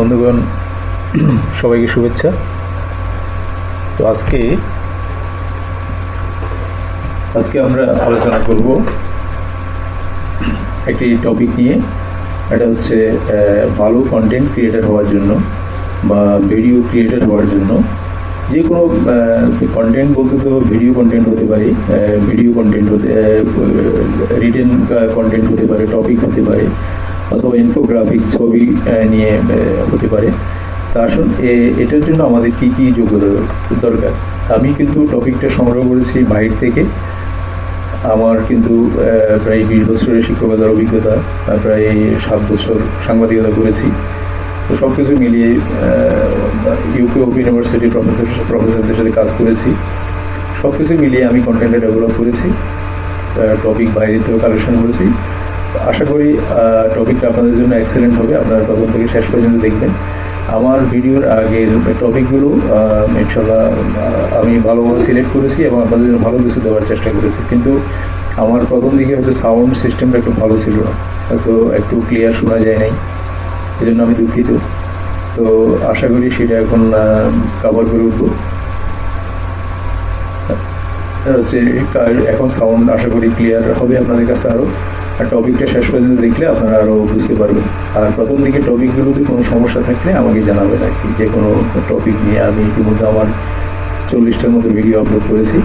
বন্ধুগণ, সবাইকে শুভেচ্ছা। তো আজকে আমরা আলোচনা করব একটি টপিক নিয়ে। এটা হচ্ছে ভালো কন্টেন্ট ক্রিয়েটার হওয়ার জন্য বা ভিডিও ক্রিয়েটার হওয়ার জন্য যে কোনো কন্টেন্ট বলতে তো ভিডিও কন্টেন্ট হতে পারে, ভিডিও কন্টেন্ট রিটেন কন্টেন্ট হতে পারে, টপিক হতে পারে, অথবা ইনফোগ্রাফিক ছবি নিয়ে হতে পারে। তা আসুন এটার জন্য আমাদের কী কী যোগ্যতা দরকার। আমি কিন্তু টপিকটা সংগ্রহ করেছি বাইরে থেকে। আমার কিন্তু প্রায় 20 বছরের শিক্ষকতার অভিজ্ঞতা, প্রায় 7 বছর সাংবাদিকতা করেছি। তো সব কিছু মিলিয়ে ইউকে ওপেন ইউনিভার্সিটির প্রফেসরদের সাথে কাজ করেছি। সব কিছু মিলিয়ে আমি কন্টেন্টটা ডেভেলপ করেছি, টপিক বাইরে থেকেও কালেকশন করেছি। আশা করি টপিকটা আপনাদের জন্য এক্সেলেন্ট হবে। আপনারা প্রথম থেকে শেষ পর্যন্ত দেখবেন। আমার ভিডিওর আগের টপিকগুলো ইনশাল্লাহ আমি ভালোভাবে সিলেক্ট করেছি এবং আপনাদের জন্য ভালো কিছু দেওয়ার চেষ্টা করেছি। কিন্তু আমার প্রথম দিকে হয়তো সাউন্ড সিস্টেমটা একটু ভালো ছিল না, হয়তো একটু ক্লিয়ার শোনা যায় নাই, এই জন্য আমি দুঃখিত। তো আশা করি সেটা এখন কভার করে উঠবো। হচ্ছে এখন সাউন্ড আশা করি ক্লিয়ার হবে আপনাদের কাছে আরও। আর টপিকটা শেষ পর্যন্ত দেখলে আপনারা আরও বুঝতে পারবেন। আর প্রথম দিকে টপিকগুলোতে কোনো সমস্যা থাকলে আমাকে জানাবেন আর কি। যে কোনো টপিক নিয়ে আমি ইতিমধ্যে আমার 40টার মতো ভিডিও আপলোড করেছি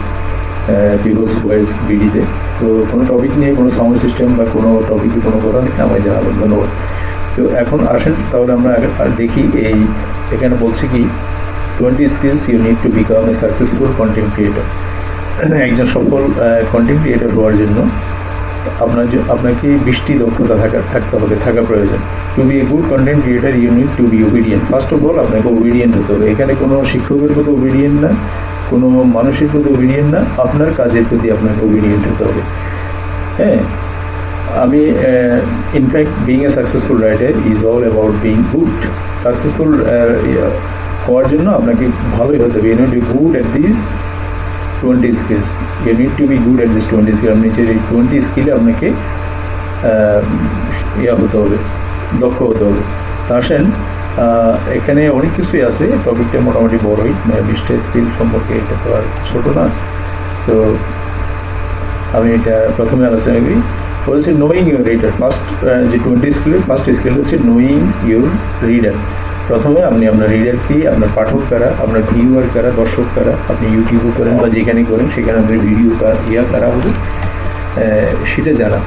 পিপলস ভয়েস বিডিতে। তো কোনো টপিক নিয়ে কোনো সাউন্ড সিস্টেম বা কোনো টপিকে কোনো কথা নিয়ে আমাকে জানাবেন। ধন্যবাদ। তো এখন আসেন তাহলে আমরা দেখি এখানে বলছি কি 20 skills you need to become a successful content creator. একজন সফল কন্টেন্ট ক্রিয়েটর হওয়ার জন্য আপনাকে 20টি দক্ষতা থাকা প্রয়োজন। To be a good content creator you need to be obedient. First of all আপনাকে ওবিডিয়েন্ট হতে হবে। এখানে কোনো শিক্ষকের প্রতি ওবিডিয়েন্ট না, কোনো মানুষের প্রতি ওবিডিয়েন্ট না, আপনার কাজের প্রতি আপনাকে ওবিডিয়েন্ট হতে হবে। হ্যাঁ, আমি in fact being a successful writer is all about being good. Successful হওয়ার জন্য আপনাকে ভালোই হতে হবে। You need to be good at this 20 skills. You need to be good at this 20 skill. আপনি যে 20 স্কিলে আপনাকে হতে হবে, দক্ষ হতে হবে। আসেন, এখানে অনেক কিছুই আছে। টপিকটা মোটামুটি বড়ই, 20টা স্কিল সম্পর্কে, এটা তো আর ছোটো না। তো আমি এটা প্রথমে আলোচনা করি। বলছে নোয়িং ইউর রিডার। ফার্স্ট যে 20 স্কিলের ফার্স্ট স্কিল হচ্ছে নোয়িং ইউর রিডার। প্রথমে আপনি আপনার রিডার কি, আপনার পাঠক কারা, আপনার ভিউয়ার কারা, দর্শক কারা, আপনি ইউটিউবে করেন বা যেখানে করেন সেখানে আপনার ভিডিও কারা হবে সেটা জানা।